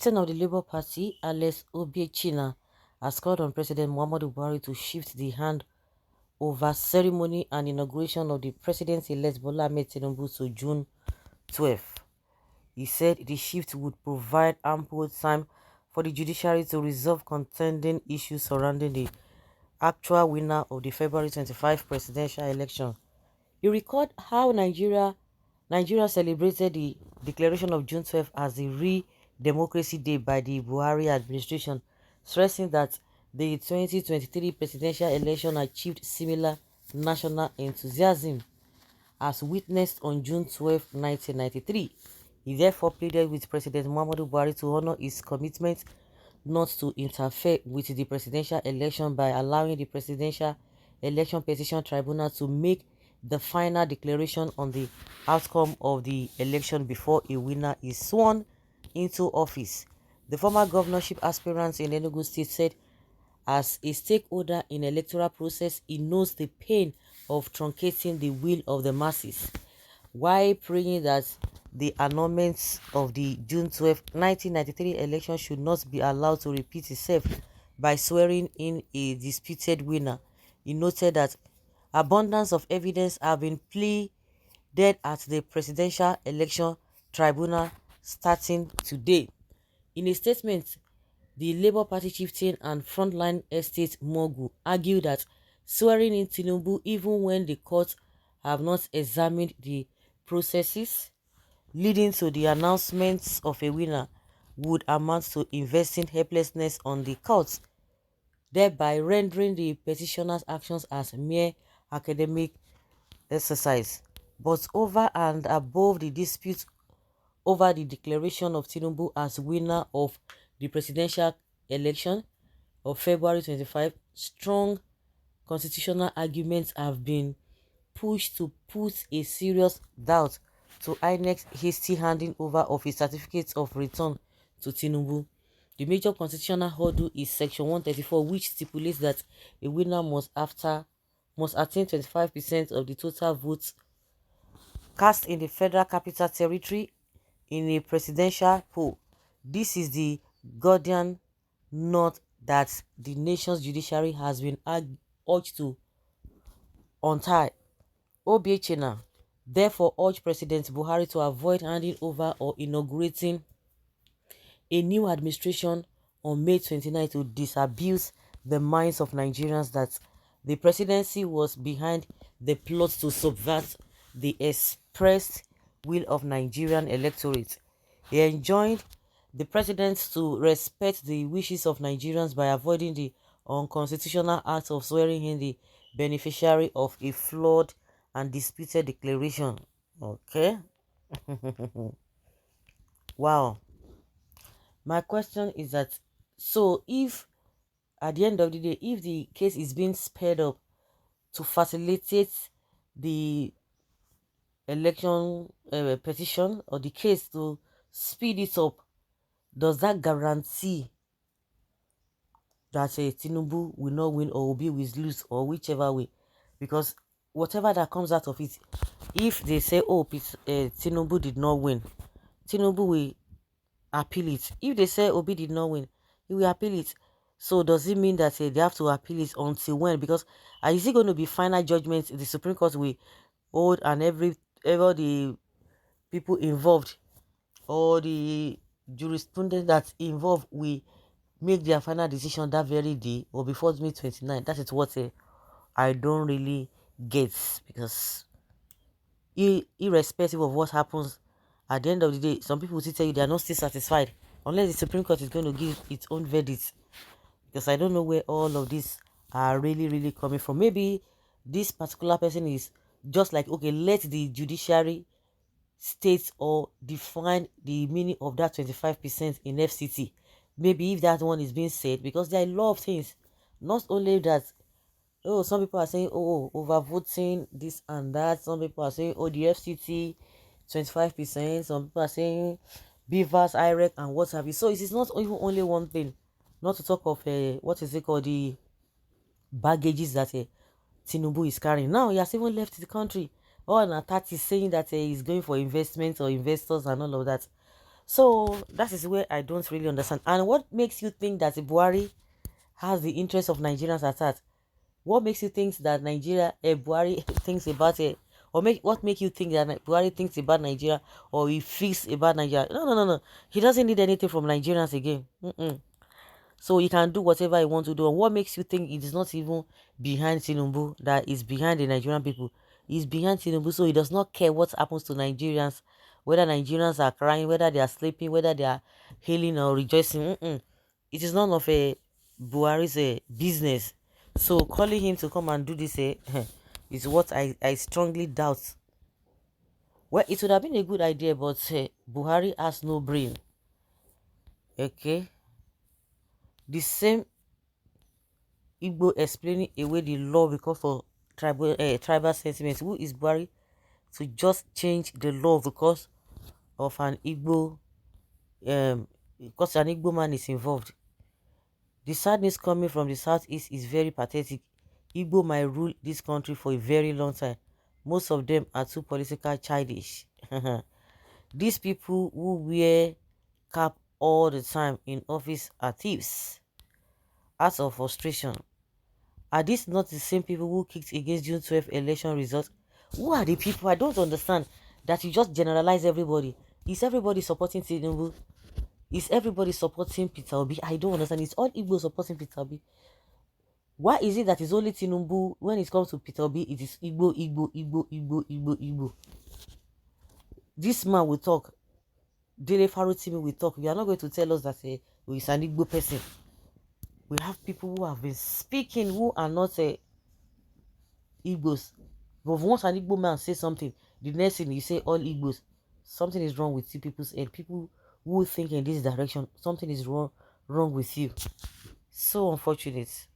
chieftain of the Labour Party, Alex Obiechina, has called on President Muhammadu Buhari to shift the hand over ceremony and inauguration of the president-elect Bola Ahmed Tinubu to June 12th. He said the shift would provide ample time for the judiciary to resolve contending issues surrounding the actual winner of the February 25 presidential election. He recalled how Nigeria celebrated the declaration of June 12 as the real democracy day by the Buhari administration, stressing that the 2023 presidential election achieved similar national enthusiasm as witnessed on June 12, 1993. He therefore pleaded with President Muhammadu Buhari to honor his commitment not to interfere with the presidential election by allowing the Presidential Election Petition Tribunal to make the final declaration on the outcome of the election before a winner is sworn into office. The former governorship aspirant in Enugu State said, as a stakeholder in electoral process, he knows the pain of truncating the will of the masses, while praying that the annulment of the June 12, 1993 election should not be allowed to repeat itself by swearing in a disputed winner. He noted that abundance of evidence have been pleaded at the Presidential Election Tribunal starting today. In a statement, the Labour Party chieftain and frontline estate mogul argued that swearing in Tinubu, even when the courts have not examined the processes leading to the announcement of a winner, would amount to investing helplessness on the courts, thereby rendering the petitioner's actions as mere academic exercise. But over and above the dispute over the declaration of Tinubu as winner of the presidential election of February 25, strong constitutional arguments have been pushed to put a serious doubt to INEC's hasty handing over of his certificates of return to Tinubu. The major constitutional hurdle is Section 134, which stipulates that a winner must attain 25% of the total votes cast in the Federal Capital Territory in a presidential poll. This is the Guardian note that the nation's judiciary has been urged to untie. Obiechina therefore urged President Buhari to avoid handing over or inaugurating a new administration on May 29 to disabuse the minds of Nigerians that the presidency was behind the plot to subvert the expressed will of Nigerian electorate. He enjoined the president to respect the wishes of Nigerians by avoiding the unconstitutional act of swearing in the beneficiary of a flawed and disputed declaration. Okay. Wow. My question is that, so if at the end of the day, if the case is being sped up to facilitate the election petition, or the case to speed it up, does that guarantee that Tinubu will not win or Obi will lose, or whichever way? Because whatever that comes out of it, if they say, oh, Tinubu did not win, Tinubu will appeal it. If they say Obi did not win, he will appeal it. So does it mean that they have to appeal it until when? Because is it going to be final judgment the Supreme Court will hold, and ever the people involved or the jurisprudence that's involved will make their final decision that very day or before May 29? That is what I don't really get, because irrespective of what happens, at the end of the day, some people will still tell you they are not still satisfied unless the Supreme Court is going to give its own verdict. Because I don't know where all of these are really coming from. Maybe this particular person is just like, okay, let the judiciary state or define the meaning of that 25% in FCT. Maybe if that one is being said, because there are a lot of things. Not only that, oh, some people are saying, oh, overvoting this and that. Some people are saying, oh, the FCT 25%. Some people are saying Beavers, IREC, and what have you. So it is not even only one thing. Not to talk of what is it called, the baggages that Tinubu is carrying. Now he has even left the country. Oh, and Atat is saying that he's going for investments or investors and all of that. So that is where I don't really understand. And what makes you think that Buhari has the interest of Nigerians at heart? What makes you think that Nigeria, Buhari thinks about it? Or what make you think that Buhari thinks about Nigeria, or he feels about Nigeria? No, no, no, no. He doesn't need anything from Nigerians again. So he can do whatever he wants to do. And what makes you think it is not even behind Tinubu, that is behind the Nigerian people? He's behind Tinubu, so he does not care what happens to Nigerians, whether Nigerians are crying, whether they are sleeping, whether they are hailing or rejoicing. It is none of a Buhari's business. So calling him to come and do this is what I strongly doubt. Well, it would have been a good idea, but Buhari has no brain. Okay, the same Igbo explaining away the law because of tribal sentiments. Who is Buhari to just change the law because of an Igbo because an Igbo man is involved? The sadness coming from the southeast is very pathetic. Igbo might rule this country for a very long time. Most of them are too political childish. These people who wear cap all the time in office are thieves. Out of frustration. Are these not the same people who kicked against June 12 election results? Who are the people? I don't understand that you just generalize everybody. Is everybody supporting Tinubu? Is everybody supporting Peter Obi? I don't understand. It's all Igbo supporting Peter Obi. Why is it that it's only Tinubu when it comes to Peter Obi? It is Igbo, Igbo, Igbo, Igbo, Igbo, Igbo. This man will talk. Dele Farotimi will talk. You are not going to tell us that he is an Igbo person. We have people who have been speaking who are not Igbos. But once an Igbo man says something, the next thing you say all Igbos. Something is wrong with you people's head. People who think in this direction, something is wrong with you. So unfortunate.